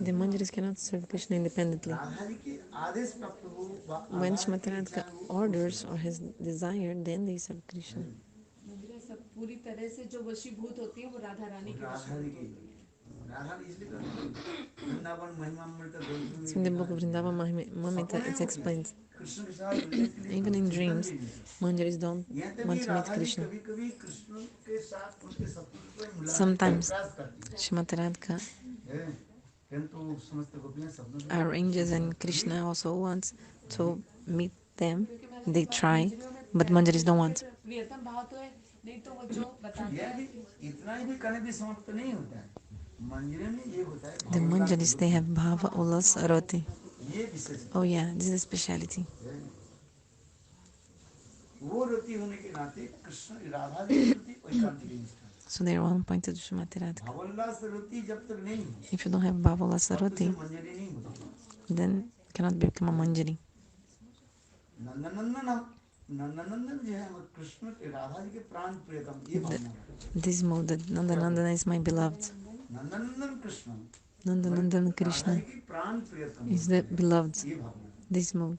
The Manjaris cannot serve Krishna independently. When Srimati Radhika orders or has desire, then they serve Krishna. So in the book of Vrindavan Mamita, it's explained. Even in dreams, Manjaris don't want to meet Krishna. Sometimes Srimati Radhika arranges and Krishna also wants to meet them. They try, but Manjaris don't want. The Manjaris, they have bhava, ulas, roti. Oh yeah, this is a speciality. So they are all pointed to Srimati Radhika. If you don't have bhava, ulas, roti, then you cannot become a Manjari. This mode that Nandanandana is my beloved. Nandanandana Krishna is the beloved. This mode.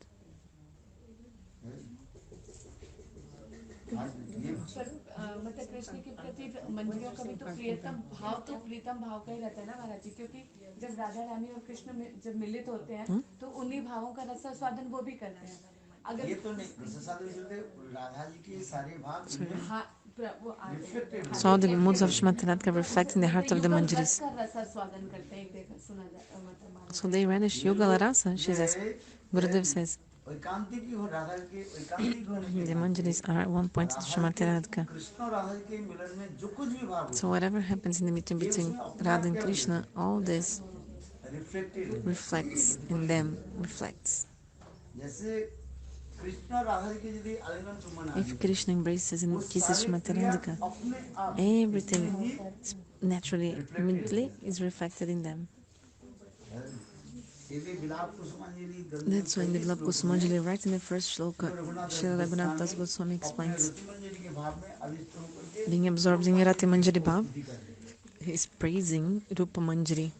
मतलब कृष्ण के प्रति मंजरियों का भी तो प्रियतम भाव का ही रहता है ना महाराज जी, क्योंकि जब राधा रानी और कृष्ण जब मिलित होते हैं तो उन्हीं भावों का रस स्वादन वो भी करते हैं. अगर ये तो नहीं राधा जी के सारे भाव so all the moods of Srimati Radhika reflect in the heart of the Manjaris. So they relish Yugal Rasa, she says. Gurudev says. The Manjaris are at one point to Srimati Radhika. So whatever happens in the meeting between Radha and Krishna, all this reflects in them, reflects. If Krishna embraces and kisses Srimati Radhika, everything naturally, immediately is reflected in them. That's why in the Bhagavat Saptah, right in the first shloka, Srila Raghunath Das Goswami explains, being absorbed in Rati Manjari Bhav, he is praising Rupa Manjari.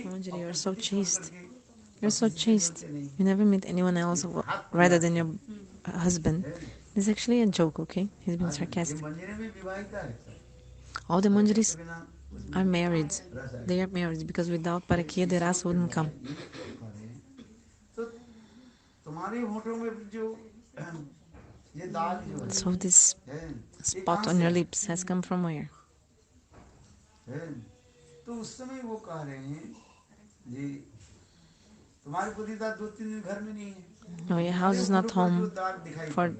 Manjari, you are so chaste. You're so chaste. You never meet anyone else rather than your husband. It's actually a joke, okay? He's being sarcastic. All the Manjaris are married. They are married because without Parakya, the rasa wouldn't come. So this spot on your lips has come from where? Oh, your house is not home for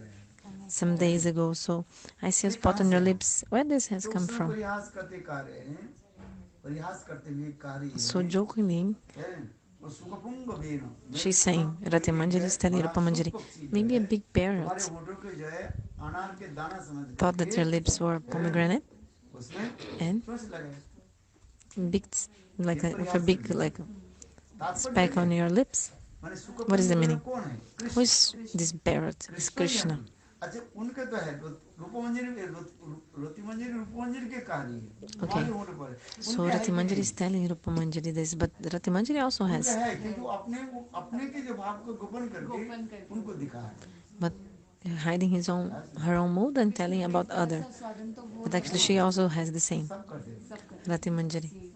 some days ago, so I see a spot on your lips. Where this has come from? So jokingly, she's saying, Rati Manjari is telling Rupa Manjari, maybe a big parrot thought that your lips were pomegranate and big, with a big speck on your lips. What is the meaning? Who is this parrot? It's Krishna. Okay, so Rati Manjari is telling Rupa Manjari this, but Rati Manjari also has. But hiding her own mood and telling about other. But actually she also has the same. Rati Manjari.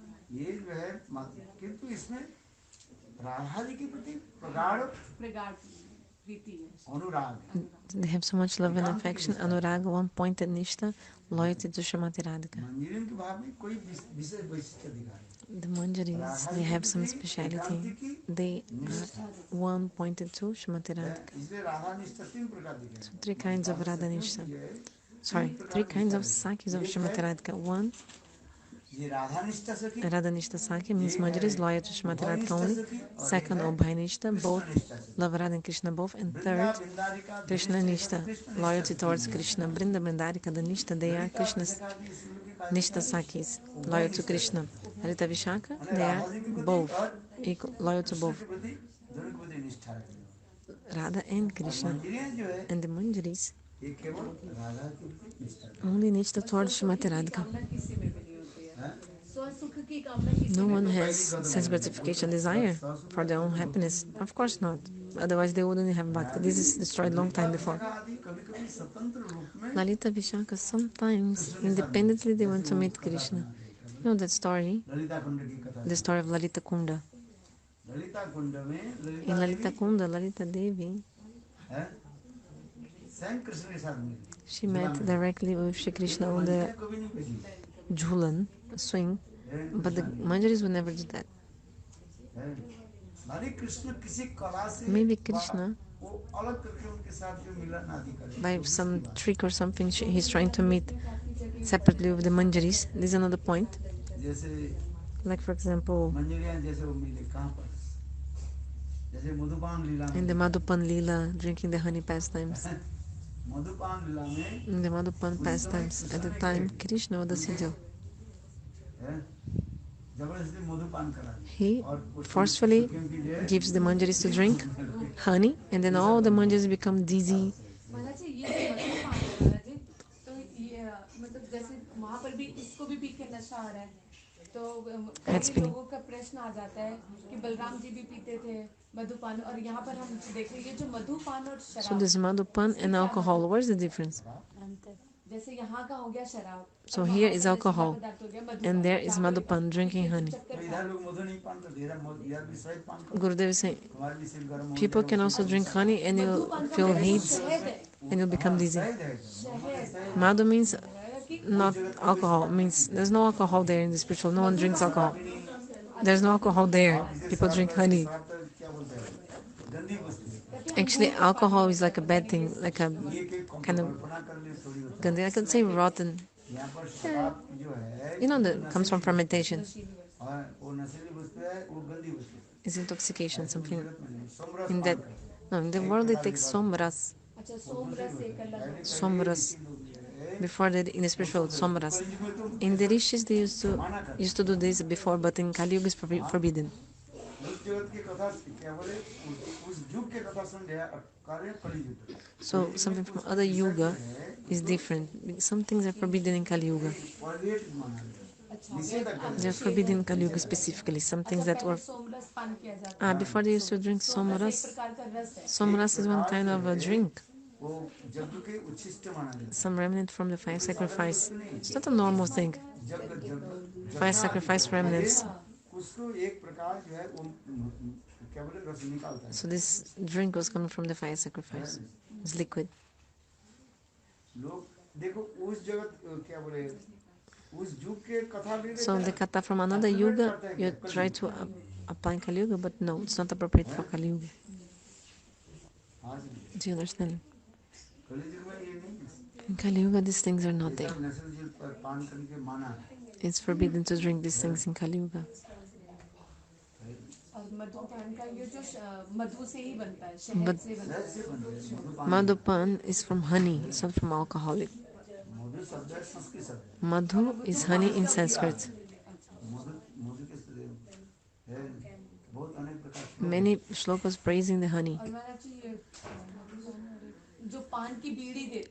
They have so much love and affection, anurag, one-pointed nishta, loyalty to Srimati Radhika. The Manjaris, they have some speciality. They are one-pointed to Srimati Radhika. So 3 kinds of Radha Nishta. Sorry, 3 kinds of Sakis of Srimati Radhika. One, Radha Nishta Sakya means Manjari is loyal to Srimati Radhika only. Second, Obhay Nishta, both love Radha and Krishna both. And third, Krishna Nishta, loyalty towards Krishna. Vrindavan Dharika, the Nishta, they are Krishna's Nishta Sakis, loyal to Krishna. Rita Vishaka, they are both, loyal to both. Radha and Krishna. And the Manjaris only Nishta towards Shrimati Radhika. No one has sense gratification desire for their own happiness. Of course not. Otherwise they wouldn't have bhakti. This is destroyed long time before. Lalita Vishaka sometimes independently they want to meet Krishna. You know that story? The story of Lalita Kunda. In Lalita Kunda, Lalita Devi, she met directly with Shri Krishna on the Jhulan, swing, but the Manjaris would never do that. Maybe Krishna, by some trick or something, he's trying to meet separately with the Manjaris. This is another point. Like for example, in the Madhupan Lila, drinking the honey pastimes. In the Madhupan pastimes, at the time, Krishna was the Siddha. He forcefully gives the Manjaris to drink honey, and then all the Manjaris become dizzy. Head spinning. So there's Madhupan and alcohol. Where's the difference? So here is alcohol, and there is Madhupan, drinking honey. Gurudev is saying, people can also drink honey and you'll feel heat and you'll become dizzy. Madhu means not alcohol, means there's no alcohol there in the spiritual. No one drinks alcohol. There's no alcohol there. People drink honey. Actually, alcohol is like a bad thing, like a kind of gandhi. I could say rotten. Yeah. You know that comes from fermentation. It's intoxication, something in that. No, in the world they take somras. Somras. Before that, in the spiritual somras. In the rishis they used to do this before, but in Kali Yuga is forbidden. So something from other yuga is different. Some things are forbidden in Kali Yuga. They are forbidden in Kali Yuga specifically. Some things that were before they used to drink somras. Somras is one kind of a drink. Some remnant from the fire sacrifice. It's not a normal thing. Fire sacrifice remnants. So this drink was coming from the fire sacrifice. It's liquid. So the kata from another yuga, you try to apply in Kali Yuga, but no, it's not appropriate for Kali Yuga. Do you understand? In Kali Yuga, these things are not there. It's forbidden to drink these things in Kali Yuga. But Madhupan is from honey, it's not from alcoholic. Madhu is honey in Sanskrit. Many shlokas praising the honey.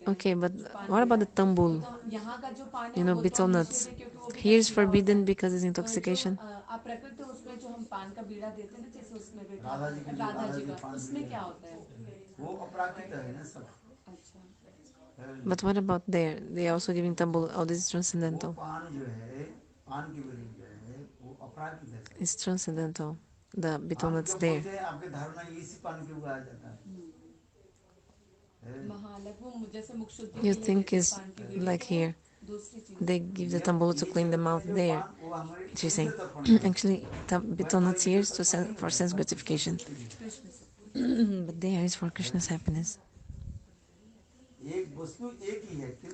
Okay, but what about the tambul? You know, betel nuts. Here is forbidden because it's intoxication. But what about there? They are also giving tambul. Oh, this is transcendental. It's transcendental. The betel nuts there. You think it's like here. They give the tambul to clean the mouth there. She's saying, actually, betel nuts here is for sense gratification. But there is for Krishna's happiness.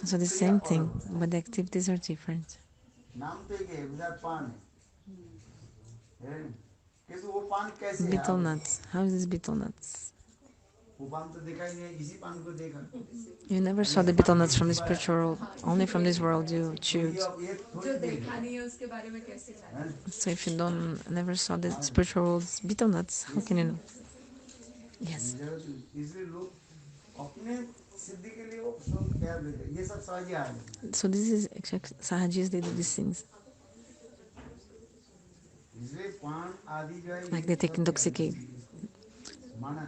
So the same thing, but the activities are different. Betel nuts. How is this betel nuts? You never saw the betel nuts from the spiritual world. Only from this world you chewed. So if you never saw the spiritual world's betel nuts, how can you know? Yes. So this is exactly Sahajis, they do these things. Like they take intoxicate.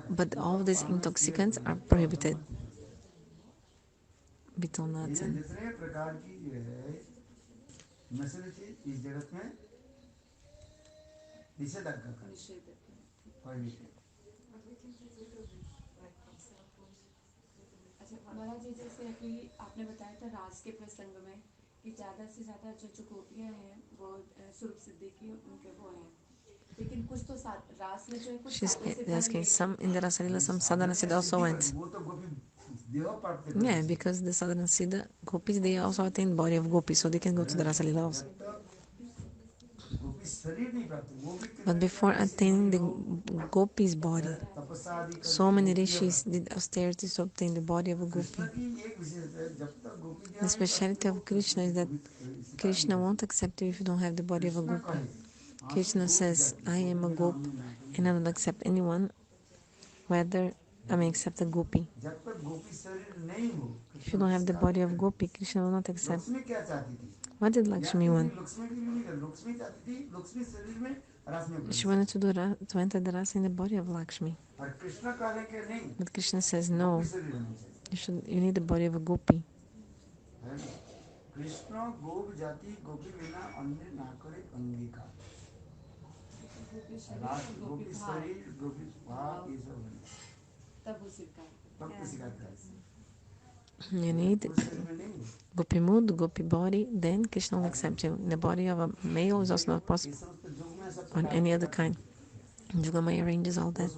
But all these intoxicants are prohibited. Bitonats and महाराज जी जैसे अभी आपने बताया था रास के प्रसंग में कि ज़्यादा से ज़्यादा जो गोपियाँ हैं वो स्वरूप सिद्धि की उनके वो हैं, लेकिन कुछ तो रास में जो है कुछ she's Sadhu asking some in the Rasalila, some Sadhana Siddha also went. Yeah, because the Sadhana Siddha gopis, they also attain body of gopis, so they can go to the Rasalila also. But before attaining the gopi's body, so many rishis did austerities to obtain the body of a gopi. The speciality of Krishna is that Krishna won't accept you if you don't have the body of a gopi. Krishna says, I am a gop and I don't accept anyone, except a gopi. If you don't have the body of gopi, Krishna will not accept. What did Lakshmi want? She wanted to enter the rasa in the body of Lakshmi. But Krishna says, no, you need the body of a gopi. You need gopi mood, gopi body, then Krishna will accept you. The body of a male is also not possible, or any other kind. Jugamaya arranges all that.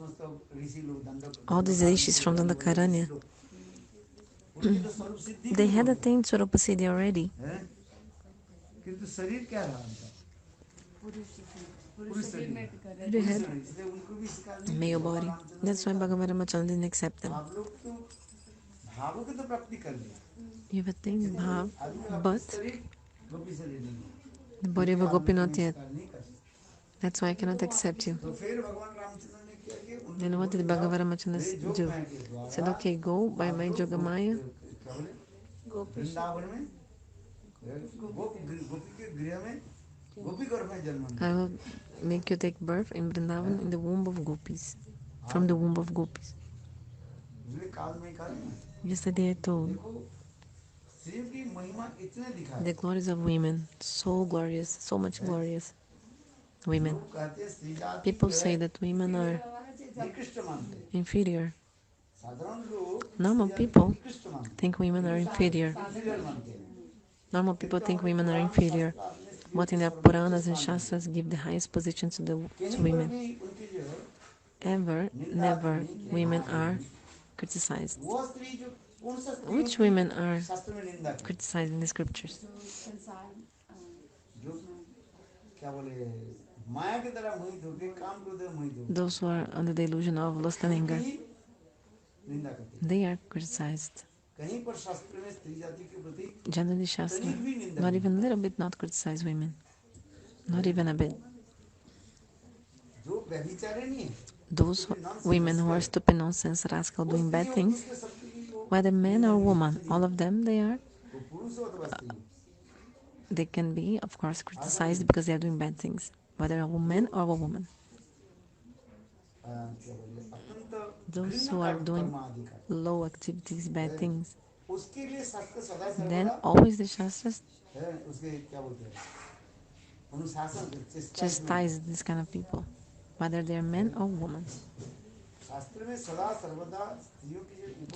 All these rishis from Dandakaranya, they had attained Swarupa Siddhi already. They had a male body. That's why Bhagavat Saptah didn't accept them. You've attained bhava, but the body of a gopi not yet. That's why I cannot accept you. Then what did Bhagavat Saptah do? Said, okay, go by my Jogamaya. I will make you take birth in Vrindavan in the womb of gopis, from the womb of gopis. Yesterday I told the glories of women, so glorious, so much glorious women. People say that women are inferior. Normal people think women are inferior. Normal people think women are inferior. But in their Puranas and Shastras give the highest position to women. Ever, never, women are criticized. Which women are criticized in the scriptures? Those who are under the illusion of lust and anger, they are criticized. Generally, Shastra, not even a little bit, not criticize women. Not even a bit. Those women who are stupid, nonsense, rascal, doing bad things, whether man or woman, all of them, they can be, of course, criticized because they are doing bad things, whether a man or a woman. Those who are doing low activities, bad things, then always the Shastras chastise this kind of people, whether they are men or women.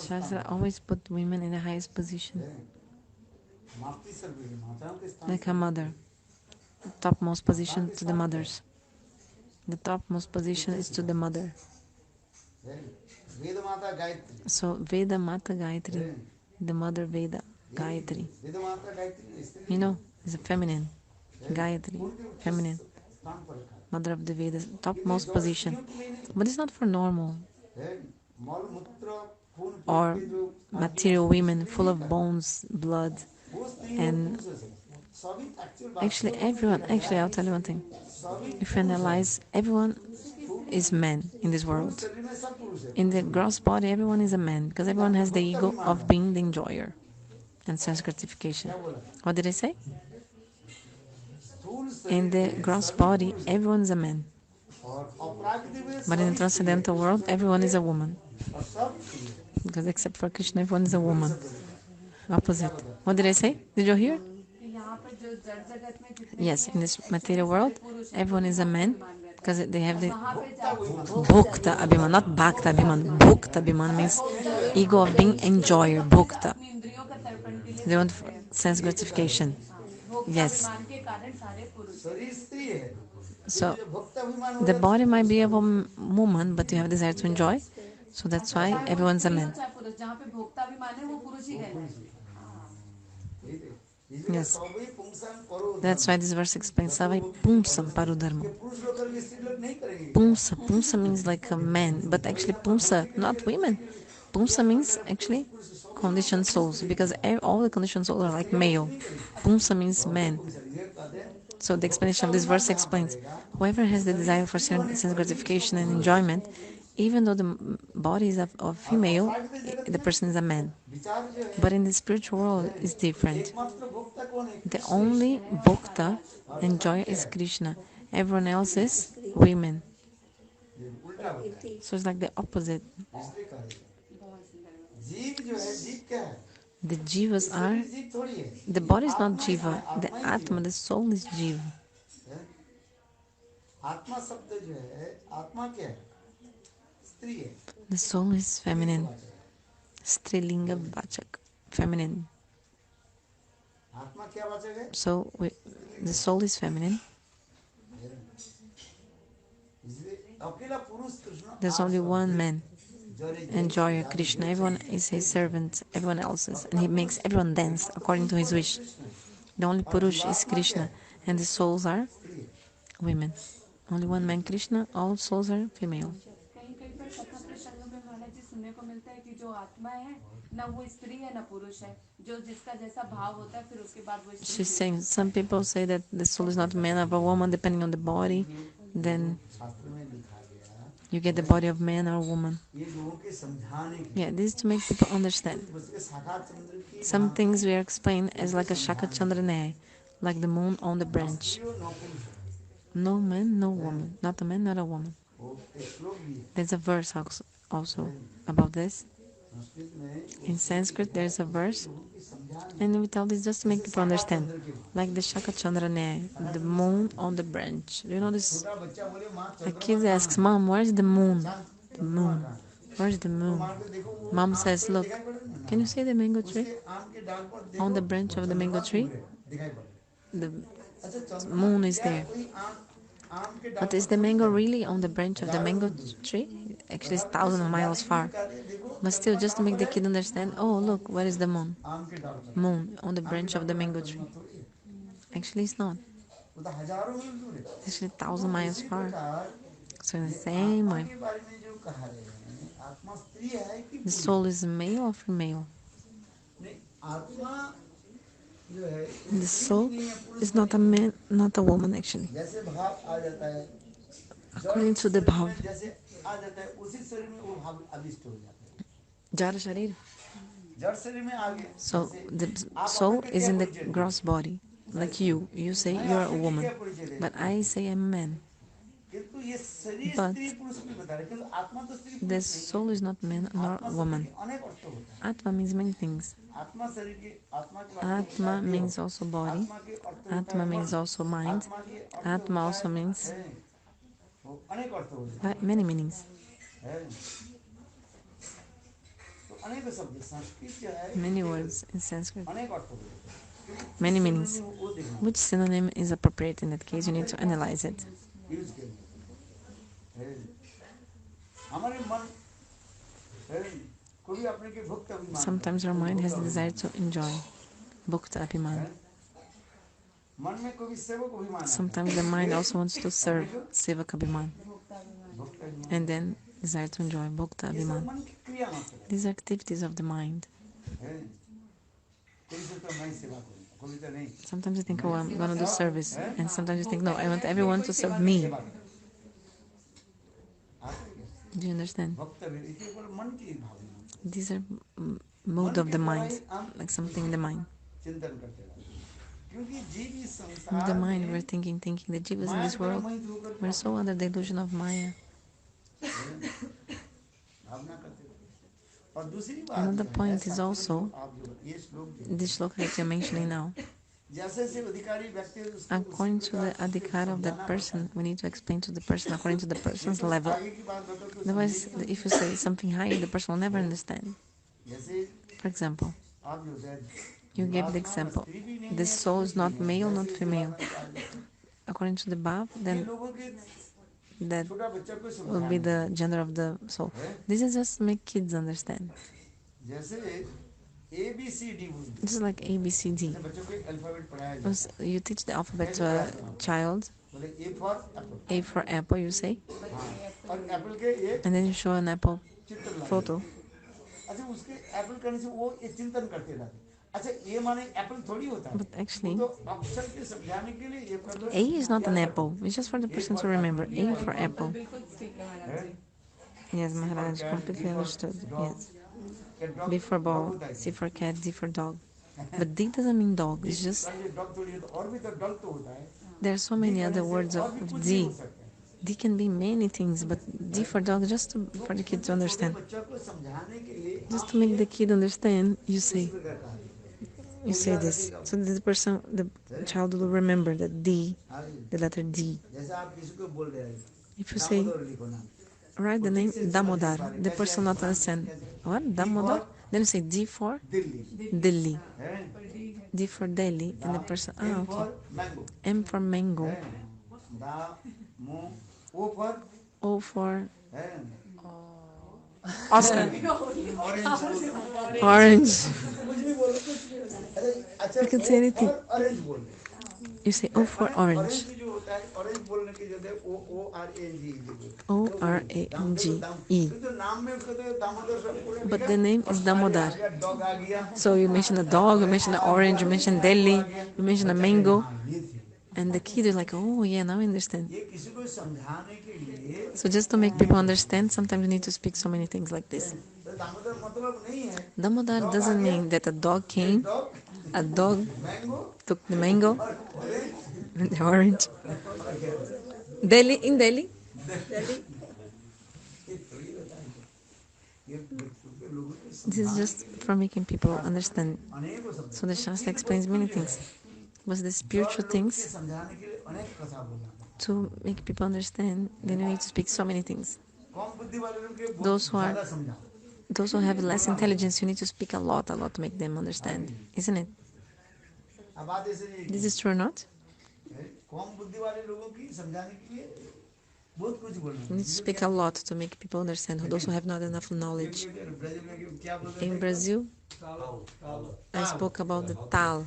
Shastra always put women in the highest position, like a mother. The topmost position to the mothers. The topmost position is to the mother. So Veda Mata Gayatri, the mother Veda Gayatri. Is a feminine. Gayatri, feminine. Mother of the Vedas, topmost position. But it's not for normal or material women full of bones, blood, and actually everyone, I'll tell you one thing. If you analyze everyone is man in this world. In the gross body, everyone is a man because everyone has the ego of being the enjoyer and sense gratification. What did I say? In the gross body, everyone is a man. But in the transcendental world, everyone is a woman. Because except for Krishna, everyone is a woman. Opposite. What did I say? Did you hear? Yes, in this material world, everyone is a man because they have the bhukta abhiman, not bhakta abhiman. Bhukta abhiman means ego of being enjoyer, bhukta. They want sense gratification. Yes. So the body might be of a woman, but you have desire to enjoy. So that's why everyone's a man. Yes. That's why this verse explains Savai Pumsam Parudharma. Pumsa means like a man, but actually Pumsa, not women. Pumsa means actually conditioned souls, because all the conditioned souls are like male. Pumsa means man. So the explanation of this verse explains, whoever has the desire for sense gratification and enjoyment, even though the body is of female, the person is a man. But in the spiritual world, it's different. The only bhakta enjoyer is Krishna. Everyone else is women. So it's like the opposite. The jivas are, the body is not jiva, the atma, the soul is jiva. The soul is feminine. Strilinga vachak, feminine. So the soul is feminine. There's only one man, enjoyer, Krishna. Everyone is his servant, everyone else's, and he makes everyone dance according to his wish. The only Purush is Krishna, and the souls are women. Only one man, Krishna, all souls are female. She's saying some people say that the soul is not a man or a woman depending on the body, then you get the body of man or woman. Yeah, this is to make people understand. Some things we are explained as like a Shaka Chandranaya, like the moon on the branch. No man, no woman. Not a man, not a woman. There's a verse also about this. In Sanskrit, there's a verse, and we tell this just to make people understand. Like the Shaka Chandranaya, the moon on the branch. You know this? A kid asks, Mom, where's the moon? The moon. Where's the moon? Mom says, look, can you see the mango tree? On the branch of the mango tree, the moon is there. But is the mango really on the branch of the mango tree? Actually, it's 1,000 miles far. But still, just to make the kid understand, oh, look, where is the moon? Moon on the branch of the mango tree. Actually, it's not. Actually, 1,000 miles far. So in the same way, the soul is male or female? The soul is not a man, not a woman actually. According to the bhava. Jara sharir. So the soul is in the gross body. Like you say you're a woman, but I say I'm a man. But the soul is not man nor woman. Atma means many things. Atma means also body. Atma means also mind. Atma also means many meanings. Many words in Sanskrit. Many meanings. Which synonym is appropriate in that case? You need to analyze it. Sometimes our mind has the desire to enjoy. Bhukta abhiman. Sometimes the mind also wants to serve. Sevak abhiman. And then desire to enjoy. Bhukta abhiman. These are activities of the mind. Sometimes you think, oh, I'm going to do service. And sometimes you think, no, I want everyone to serve me. Do you understand? These are mode of the mind, like something in the mind. In the mind, we're thinking the jivas in this world, we're so under the illusion of Maya. Another point is also this shloka that you're mentioning now. According to the adhikara of that person, we need to explain to the person according to the person's level. Otherwise, if you say something higher, the person will never understand. For example, you gave the example, the soul is not male, not female. According to the bhava, then that will be the gender of the soul. This is just to make kids understand. This is like A, B, C, D. You teach the alphabet to a child. A for apple, you say. And then you show an apple photo. But actually, A is not an apple. It's just for the person to remember. A for apple. Yes, Maharaj, completely understood. Yes. B for ball, C for cat, D for dog. But D doesn't mean dog. It's just there are so many other words of D. D can be many things, but D for dog, just for the kid to understand. Just to make the kid understand, you say this. So the person, the child will remember that D, the letter D. If you say, write the name Damodar, the person not understand. What? Damodar? Then you say D for Delhi. D for Delhi, and the person, okay. M for mango. O for Oscar. Orange. You can say anything. You say O for orange. O-R-A-N-G-E. But the name is Damodar. So you mention a dog, you mention an orange, you mention Delhi, you mention a mango. And the kid is like, oh yeah, now I understand. So just to make people understand, sometimes you need to speak so many things like this. Damodar doesn't mean that a dog came, a dog took the mango and the orange. Delhi, in Delhi. This is just for making people understand. So the Shastra explains many things. But the spiritual things, to make people understand, then you need to speak so many things. Those who have less intelligence, you need to speak a lot to make them understand, isn't it? This is true or not? You need to speak a lot to make people understand, those who have not enough knowledge. In Brazil, I spoke about the tal.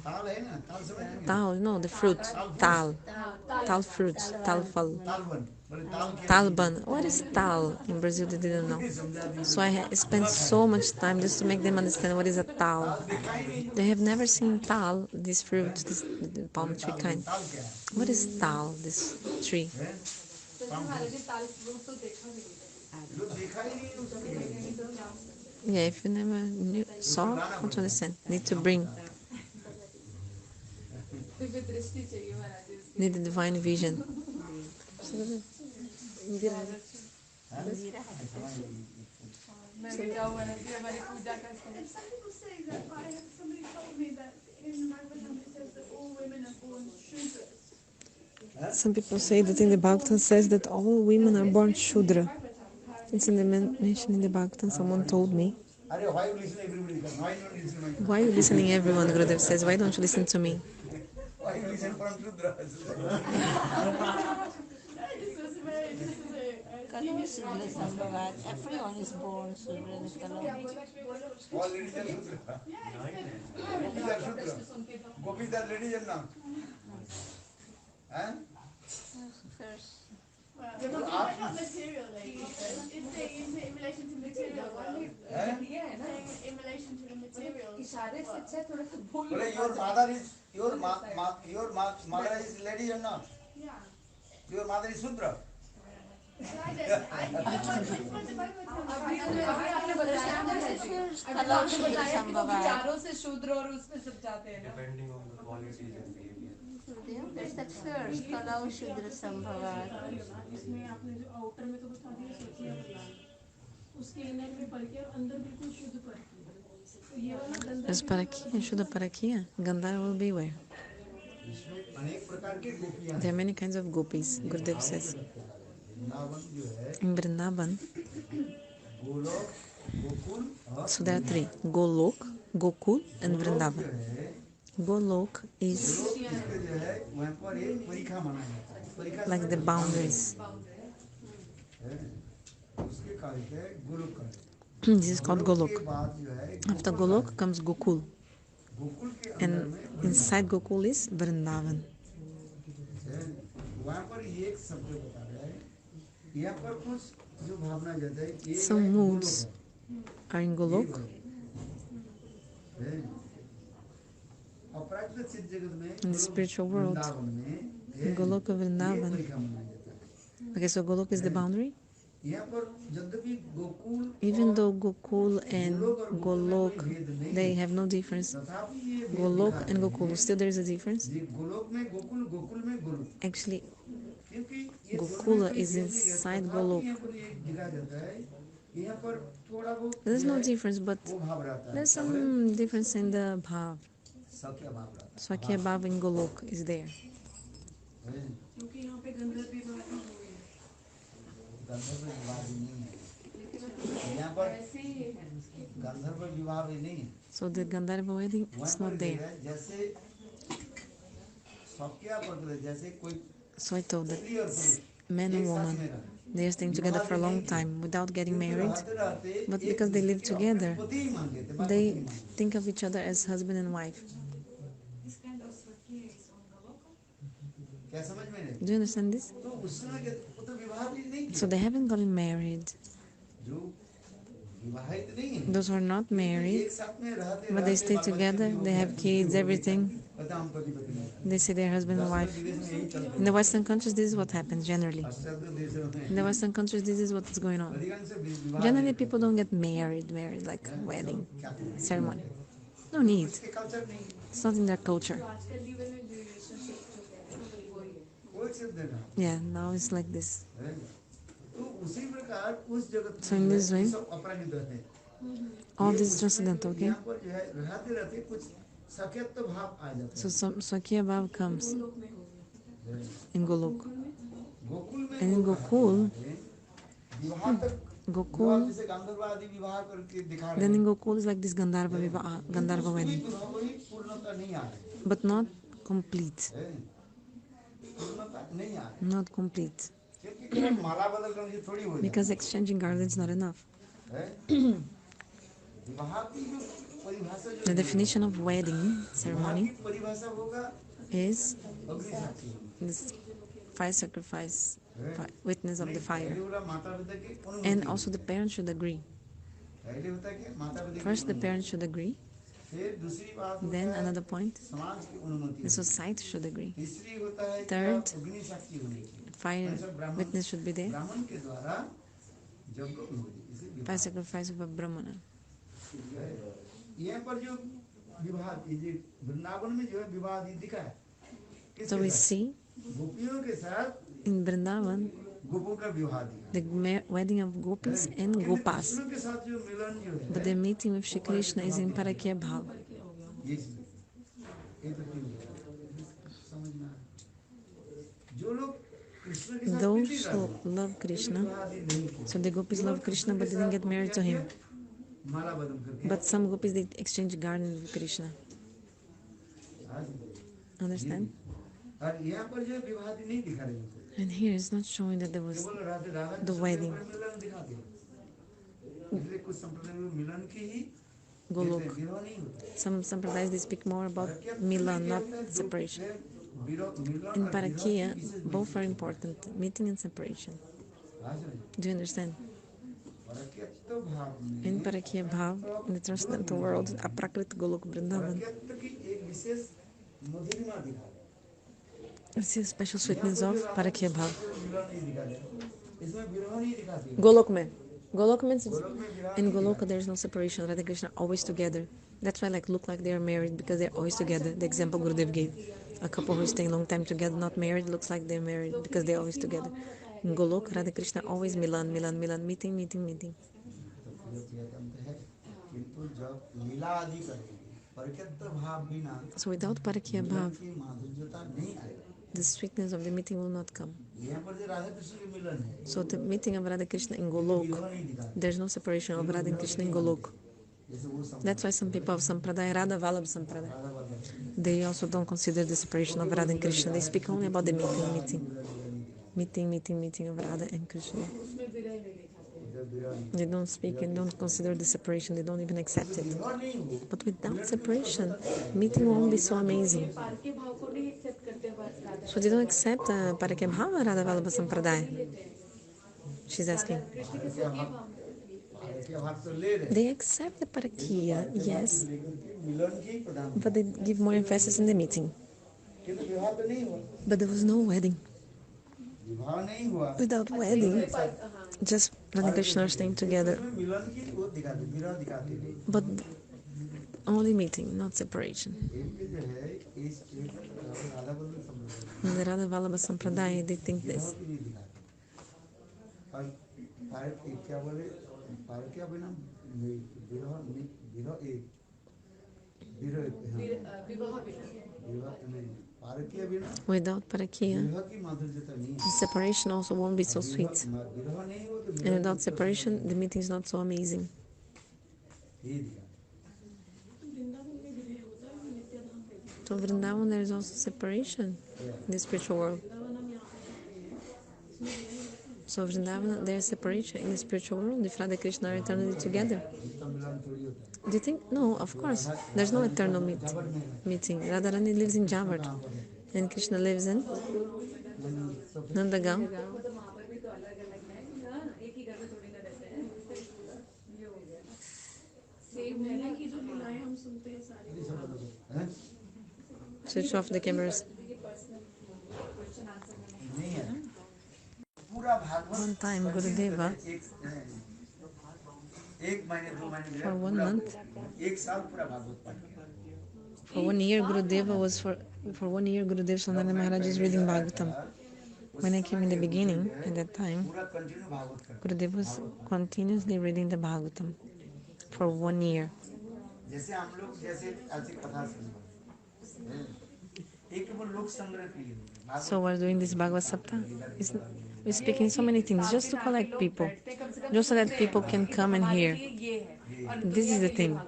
Tal, no, the fruit. Tal. Tal fruit. Tal fal. Talban. What is tal? In Brazil, they didn't know. So I spent so much time just to make them understand what is a tal. They have never seen tal, this fruit, this palm tree kind. What is tal, this tree? Yeah, if you never saw, how to understand? Need to bring. Need the divine vision. And some people say that somebody told me that in Bhagavatam it says that all women are born Shudras. Some people say that in the Bhagavatam says that all women are born Shudra. It's in the mention in the Bhagavatam, someone told me. Why are you listening everyone, Gurudev says, why don't you listen to me? Why you listen from Shudra? Everyone is born Sudra. All ladies are Shudra. Gopis are Shudra. Gopis are ladies and now. They're not material ladies. It's saying in relation to material world. In relation to the material. Your mother is lady or not? Yeah. Your mother is Shudra. आपने बताया ना चारों से शूद्र और उसमें सब जाते हैं ना Depending on the qualities and behavior. There's that first, Kalau Shudra Sambhavat. इसमें आपने जो आउटर में तो बता दिया सोचिए उसके इनर में परकी और अंदर बिल्कुल शुद्ध परकी तो ये वाला गंदा As Parakia, Shuddha Parakia, Gandhara will be where? इसमें अनेक प्रकार के गोपियां There are many kinds of gopis, Gurudev says. Vrindavan जो है In Vrindavan, गोलोक गोकुल और so there are three, Golok, Gokul and Golok जो Vrindavan. है Golok is गोलोक इसके जो है वहाँ पर एक परिखा माना जाता है परिखा like the boundaries. है उसके कार्य है गोलोक कार्य This is called के Golok. बाद जो है After Golok comes Gokul. Gokul के अंदर And में inside Gokul is Vrindavan. वहाँ पर एक शब्द बता रहा है यहाँ पर कुछ जो भावना जाता है एक Some है moods Golok are in Golok. है अपराकृत चित्त जगत में In the spiritual world, Vrindavan में Goloka ये Vrindavan. परिखा माना जाता है Okay, so Golok is the boundary. यहाँ पर यद्यपि Gokul Even though Gokul and Golok, they have no difference. तथापि ये भेद Golok दिखा and रहे Gokul, still there is a difference. हैं। ये गोलोक में गोकुल गोकुल में गोलोक Actually, क्योंकि ये Gokula दोनों में is कोई भेद नहीं है, inside तथापि Golok. यहाँ पर ये दिखा जाता है यहाँ पर थोड़ा बहुत There's जो no है, difference, but वो भाव रहता है there's some difference in the bhav. सख्य भाव रहता Swakya bhav in Golok is there. है क्योंकि यहाँ पे गंधर्व विवाह नहीं हुए गंधर्व विवाह भी नहीं है यहाँ पर गंधर्व विवाह भी नहीं है So the Gandharva wedding is वहाँ not पर there. है जैसे सख्य पकड़े जैसे कोई So I told that स्त्री और पुरुष man एक and साथ woman, में रहते they are staying together for a long time without getting married. But because they live together, they think of each other as husband and wife. क्या समझ में नहीं Do you understand this? तो उस समय के वो तो विवाह भी नहीं So किया they haven't gotten married. जो विवाहित नहीं है Those who are not married, एक साथ में रहते but they रहते stay बाल बच्चे together, भी हो they गए, have कुछ kids, भी हो गए, everything. पता हम पति पत्नी हैं। They say they're husband and wife. विदेश में यही चलता In the Western countries, this is what happens generally. है पाश्चात्य देशों में In the Western countries, this is what is going on. अधिकांश विवाह Generally, people don't get married like wedding क्या करें? ceremony. No need. इसके कल्चर नहीं It's not in their culture. आजकल जीवन में रिलेशनशिप जो है वही है कोई सिर्फ देना Yeah, now it's like this. है। तो उसी प्रकार उस जगत So in this way, सब अपराजित रहते हैं all this is transcendental, okay? यहाँ पर जो है रहते रहते कुछ सख्यत्व भाव आ जाता So some Swakya Bhav comes in Golok. Gokul में And in Gokul, विवाह तक Gokul, जैसे गंधर्व आदि विवाह करके दिखा रहे then हैं in Gokul is like this Gandharva wedding, वही पूर्णता नहीं आ रही but not complete. है पूर्णता नहीं आ रही Not complete. क्योंकि केवल माला बदल कर ये थोड़ी हो जाए Because exchanging garlands is not enough. है विवाह की जो परिभाषा जो The definition of wedding विवाह ceremony की परिभाषा होगा is अग्नि साक्षी this fire sacrifice, witness of the fire. पहले होगा माता पिता की And अनुमति also the parents should agree. पहले होता है कि माता पिता की First, the अनुमति। parents should agree. फिर दूसरी बात होता Then है another point, समाज की अनुमति the society should agree. तीसरी होता है कि Third, अग्नि साक्षी होनी चाहिए Fire witness should be there. ब्राह्मण के द्वारा जब इसे Fire sacrifice of a brahmana. यहाँ पर जो विवाह ये वृंदावन में जो है विवाह दिखा है So we see गोपियों के साथ in Vrindavan गोपों का विवाह दिखा the wedding of gopis and gopas. Krishna के साथ जो मिलन जो है But the meeting with Shri Krishna is in Parakya Bhav. ये चीज़। ये तो क्यों है? समझ में आया? जो लोग कृष्ण के साथ Those प्रीति who रखते हैं, love Krishna, विवाह आदि नहीं किया। so the gopis love Krishna but they didn't get married to him. माला बदल करके But some gopis they exchange garlands with Krishna. Understand? और यहाँ पर जो विवाह आदि नहीं दिखा रहे हैं And here it's not showing that there was केवल राधे राधा the wedding. मिलन दिखाते हैं इसलिए कुछ संप्रदाय में मिलन की ही Golok. विवाह नहीं होता Some sampradayas they speak more about milan, not separation. Milan In Parakya, both are important, meeting and separation. Do you understand? परक्यत्व भाव में In Parakya Bhav, in the transcendental world, Aprakrit Golok Vrindavan, परक्यत्व की एक विशेष मधुरिमा दिखा it's a special sweetness of Parakya Bhav. मिलन नहीं दिखा इसमें विरह नहीं दिखाती है। Golok means गोलोक में विरह in नहीं Goloka दिखाती। there's no separation. Radha Krishna are always together. That's why look like they are married because they're always together. The example Gurudev gave. A couple who is staying long time together, not married, looks like they're married because they're always together. In Goloka, Radha Krishna always Milan, meeting. तो प्रिय प्रियतम तो है, किंतु जब लीला आदि करेंगे परकत्व भाव बिना So without Parakya मिलन Bhav, की माधुर्यता नहीं आएगा। the sweetness of the meeting will not come. यहाँ पर जो राधा कृष्ण के मिलन है, So the meeting of Radha Krishna in विरह Golok, नहीं दिखाते। there's no separation of Radha Krishna in Golok. जैसे वो संप्रदाय That's why some people of Sampradaya, Radha Vallabh Sampradaya, Radha वाला they also don't consider the separation of Radha and Krishna. They speak only about the meeting of Radha and Krishna. They don't speak and don't consider the separation. They don't even accept it. But without separation, meeting won't be so amazing. So they don't accept Parakya Bhava Radha Vallabha Sampradaya. She's asking. They accept the Parakya, yes, but they give more emphasis in the meeting. But there was no wedding. Without wedding, just Radha Krishna are staying together. But only meeting, not separation. In the Radha Vallabha Sampradaya, they think this. Without Parakya, the separation also won't be so sweet. And without separation, the meeting is not so amazing. So Vrindavan, there is also separation in the spiritual world. So Vrindavan, there is separation in the spiritual world if Radha Krishna are eternally together. Do you think? No, of course. There's no eternal meeting. Radharani lives in Javat and Krishna lives in Nandagaon. Switch off the cameras. One time Gurudeva, for 1 month, for 1 year Gurudeva was for 1 year Gurudev Sananda Maharaj is reading Bhagavatam. When I came in the beginning, at that time, Gurudev was continuously reading the Bhagavatam for 1 year. So we're doing this Bhagavat Saptah. We're speaking so many things just to collect people, just so that people can come and hear. This is the thing.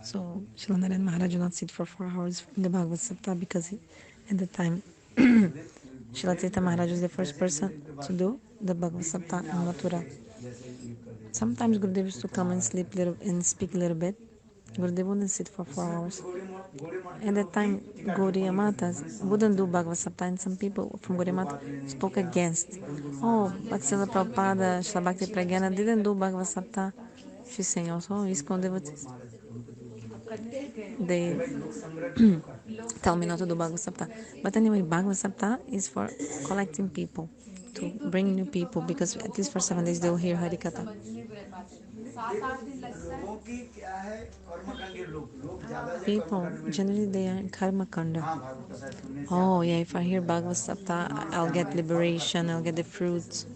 So Shilanarayan Maharaj did not sit for 4 hours in the Bhagavat Saptah because at the time Shilatita Maharaj was the first person to do the Bhagavat Saptah in Mathura. Sometimes Gurudev used to come and sleep little and speak a little bit. Gurudev wouldn't sit for 4 hours. At that time, Gaudiya Matas wouldn't do Bhagavad Saptah, and some people from Gaudiya Mata spoke against. Oh, Bhaktisiddhanta Prabhupada, Srila Bhakti Pragyana didn't do Bhagavad Saptah. She's saying also, ISKCON devotees. They tell me not to do Bhagavad Saptah. But anyway, Bhagavad Saptah is for collecting people, to bring new people, because at least for 7 days they will hear Harikatha. People, generally they are in Karma Kanda. Oh yeah, if I hear Bhagavad Saptah, I'll get liberation, I'll get the fruits.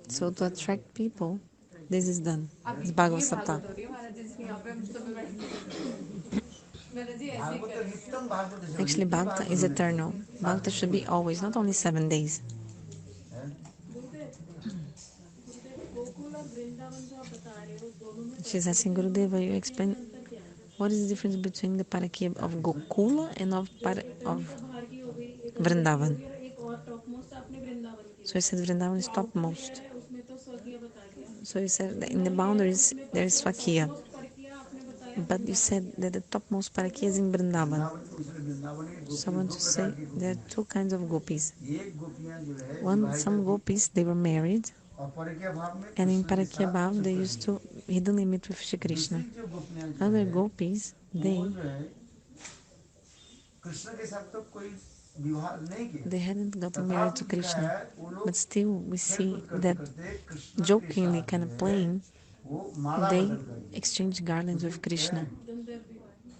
So to attract people, this is done. It's Bhagavad Saptah. Actually, Bhakta is eternal. Bhakta should be always, not only 7 days. She's asking Gurudeva, you explain what is the difference between the Parakya of Gokula and of Vrindavan. So he said Vrindavan is topmost. So you said that in the boundaries there is Swakya. But you said that the topmost Parakya is in Vrindavan. So I want to say there are 2 kinds of gopis. Some gopis, they were married. और परकीय भाव में And in Krishna के Parakya साथ Bhav, they शुक्र used to hiddenly meet with Shri Krishna. दूसरी जो गोपियां जो Other है, gopis, वो they जो है कृष्ण के साथ तो कोई विवाह नहीं किया, hadn't gotten married to तथापि लिखा Krishna. है वो लोग But still, we see खेल-कूद करते that करते कृष्ण के jokingly, साथ kind जो of है, playing, वो माला they बदल कर exchange garlands with Krishna.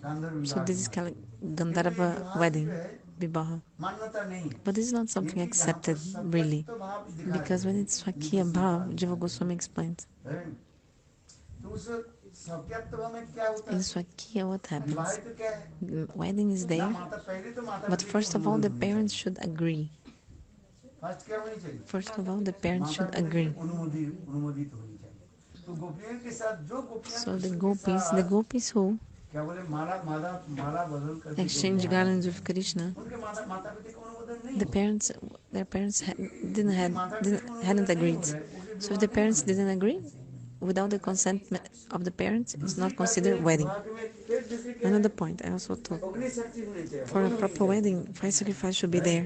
Gandharva So विवाह this is की called माला। Gandharva किंतु ये विवाह wedding, जो है, Vibaha. मान्यता नहीं, But this is not something क्योंकि जहाँ पर accepted really. सत्वत्व भाव दिखा Because when रहे it's हैं, Swakya नीति Bhav, सिद्धांत Jiva दिखा Goswami explains. रहे हैं, तो उस सत्वत्व भाव में क्या होता In है? Swakya, what happens? विवाह तो क्या है? Wedding is ना there, माता पहले तो माता but पिता की first of all, the अनुमोदन होनी parents चाहिए। should agree. फर्स्ट क्या होनी चाहिए? First of all, the parents माता should पिता की agree. अनुमोदित होनी चाहिए। तो गोपियों के साथ जो गोपियां So the कृष्ण के साथ gopis who क्या बोले माला बदल करके जो exchange विवाह garlands है, with Krishna, उनके माता पिता का अनुमोदन नहीं the हो, parents, their parents माता पिता का hadn't अनुमोदन नहीं agreed. हो रहा है, उसके So if विवाह the नहीं parents होने didn't agree, without the consent of the parents, it's दूसरी not बात considered है, wedding. विवाह में फिर दूसरी क्या Another है? point I also thought, अग्नि शक्ति होनी चाहिए, for a हवन होनी proper चाहिए। wedding, fire sacrifice should be there.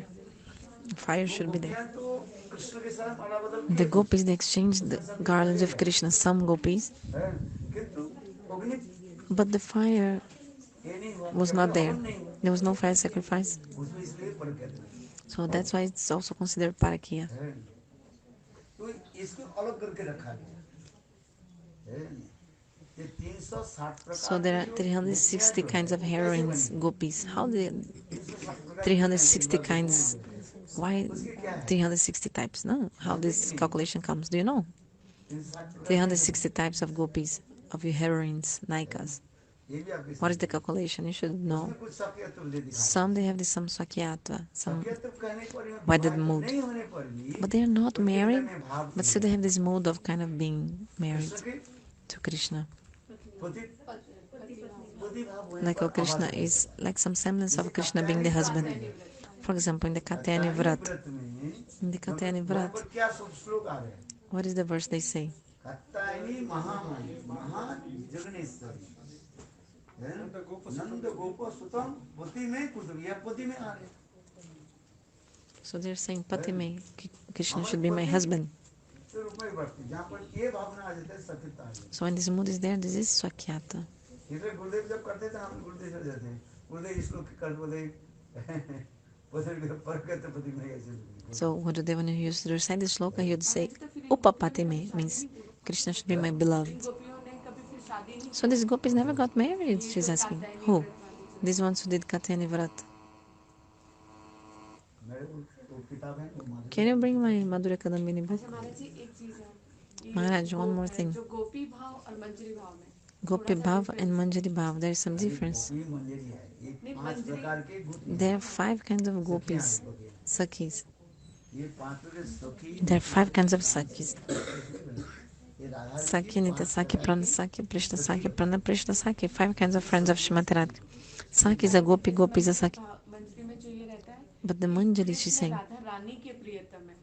Fire वो should be there. गोपियां तो कृष्ण के साथ माला बदल The किए थे, gopis, they exchanged the garlands of Krishna, some gopis, हैं? किंतु अग्नि but the fire ये नहीं हुआ, was क्या not बोले, there. हवन नहीं हुआ, There was no fire sacrifice. उसमें इसलिए फर्क कहते हैं, So that's why it's also considered parakya. हैं? तो इसको अलग करके रखा गया, हैं? ये 360 So प्रकार there की are जो 360 गोपियां जो kinds है, of वो कैसे heroines, बनी? gopis. How the 360 प्रकार की 360 गोपियां kinds? Why उसके क्या है? 360 types? No? How this calculation comes? Do you know? 360 types of gopis, of your heroines, naikas. ये भी आपके What is साथ the calculation? You should know. उसमें कुछ सख्यत्व दे दिखाते हैं। Some they have this some sakyatva, some सख्यत्व कहने पर या wedded विवाह mood. नहीं होने पर भी But they are not उनके अंदर married, में भाव but नहीं still they है। have this mode of kind of being married Krishna के to Krishna. पति पति भाव होने Like पर how Krishna आवाज is, like some semblance जैसे of Krishna being the husband. For example, in the Katyayani Vrat. व्रत में In the Katyayani वहाँ Vrat, पर क्या श्लोक आ रहे हैं? what is the verse they say? Katyayani Mahamai महाजगनेश्वरी नंद गोप सुतम पति में कुछ या पति में आ रहे हैं। So they're saying, Pati May, Krishna should be my husband. तो रूप में बढ़ती जहाँ पर ये भावना आ जाता है सत्यता आ जाती है। So when this mood is there, this is Swakyata. इसलिए गुरुदेव जब करते थे हम गुरुदेव चले जाते हैं गुरुदेव इसको कर बोले पति में ऐसे So Gurudev, when he used to recite this sloka, he would say, Upapati Me, means Krishna should be my beloved. गोपियों ने कभी फिर शादी नहीं So these gopis never got married, she's asking. Who? These ones who did Katyayani Vrat. मेरे वो किताब है वो माधुरी Can you bring my Madhura Kadambini book? अच्छा महाराज जी एक चीज है ये Maharaj, one more thing. जो गोपी भाव और मंजरी भाव में Gopi Bhav and Mañjari Bhav, there is some difference. गोपी मंजरी है ये 5 प्रकार के गोपी There are 5 kinds of gopis, Sakhis. ये 5 के सखी There are 5 kinds of Sakhis. ये Radha Sakhi, Nitya Sakhi, Prana Sakhi, Prishna Sakhi, Prana Prishna Sakhi. 5 kinds of friends of Srimati Radha. Sakhi is a gopi, gopi is a Sakhi. मंजरी में जो ये रहता है But the Manjari, she's saying, Radha Rani के प्रियतम है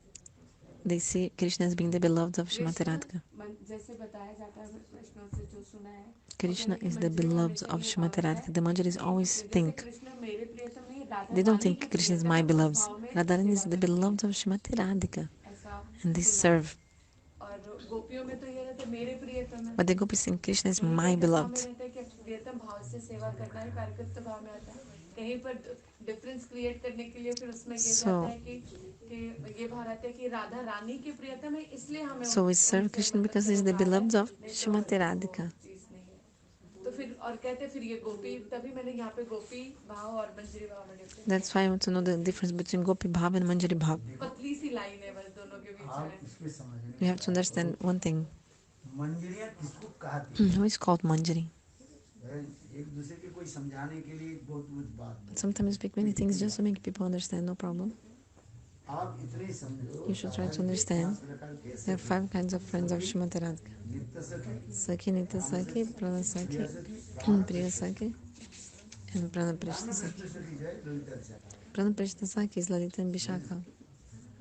they see Krishna as being the beloved of Srimati Radha. जैसे बताया जाता है कृष्ण से जो सुना है Krishna is the beloved of Srimati Radha. The Manjaris always think, Krishna मेरे प्रियतम नहीं Radha they don't think Krishna is my beloved. Radharani is the beloved of Srimati Radhika. ऐसा And they serve. और गोपियों में तो ये रहता है मेरे प्रियतम है But the gopis think Krishna is my beloved. रहता है कि प्रियतम भाव से सेवा करना है कार्यकर्ता भाव में आता है कहीं पर डिफरेंस क्रिएट करने के लिए फिर उसमें ये जाता है कि ये भाव रहता है कि राधा रानी के प्रियतम है इसलिए हमें So we serve Krishna because he is the beloved of Srimati Radhika. चीज नहीं है तो फिर और कहते हैं फिर ये गोपी तभी मैंने यहाँ पे गोपी भाव और मंजरी भाव में difference That's why I want to know the difference between Gopi Bhav and Manjari Bhav. पतली सी लाइन है बस दोनों के बीच आप में इसके समझने You have to understand one thing. मंजरियां किसको कहते हैं Who is called Manjari? एक दूसरे के कोई समझाने के लिए बहुत कुछ बात Sometimes we speak many things just to make people understand, no problem. आप इतने समझो You should try to understand. There are 5 kinds of friends of Srimati Radhika. नित्य सखी Sakhi, Nitya Sakhi, Prana Sakhi, Priya Sakhi, and Prana Prishna Sakhi. Krishna सखी जय ललिता सखी Prana Prishna Sakhi is Lalita and Vishakha.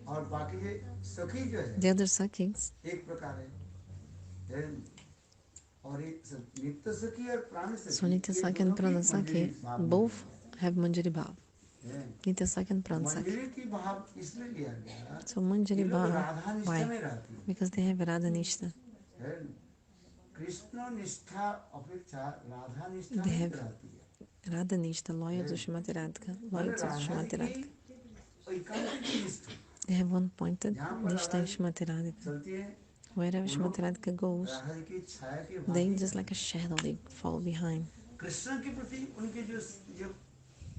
और बाकी ये सखी जो है The other Sakhis, एक प्रकार है और एक नित्य सखी और प्राण सखी so Nitya Sakhi and Prana Sakhi, both have Manjari Bhav. Nitya second pransak. मंजरी की भाव इसलिए लिया गया So Mañjari ये लोग bhava. राधा निष्ठा Why? में रहती है। Because they have Radha Nishta. Krishna निष्ठा अपेक्षा राधा निष्ठा They में have रहती है। Radha Nishta, loyal to Shrimati Radhika, loyal to Shrimati Radhika. एकांतिक निष्ठा They have one pointed Nishta in Shrimati Radhika. चलती है Wherever Shrimati Radhika goes, Radha की छाया के they भांति just like a shadow, they fall behind. Krishna के प्रति उनके जो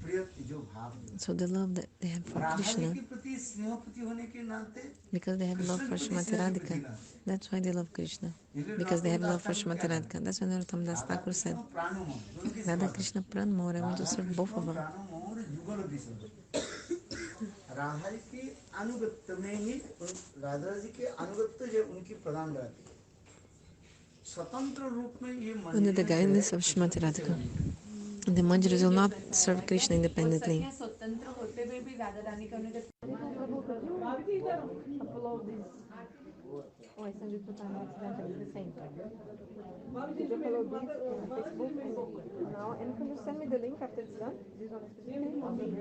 प्रिय जो भाव So the love that they have for Radha ji Krishna, के प्रति स्नेहपति होने के नाते because they have love for Shrimati Radhika, that's why they love Krishna. Because they have love for Shrimati Radhika. That's why Narottam Das Thakur said, Radha Krishna Pran More, I want to serve both of them. Radha ji के अनुगत्य में ही राधा जी के अनुगत्य जो उनकी प्रदान रहती है स्वतंत्र रूप में ये Under the guidance of Shrimati Radhika. The Mañjaris will not serve Krishna independently. स्वतंत्र होते हुए भी राधा रानी का उन्हें Oh, I sent you 2 times accidentally the same. Did you follow this on Facebook? No, and can you send me the link after it's done? This one specifically?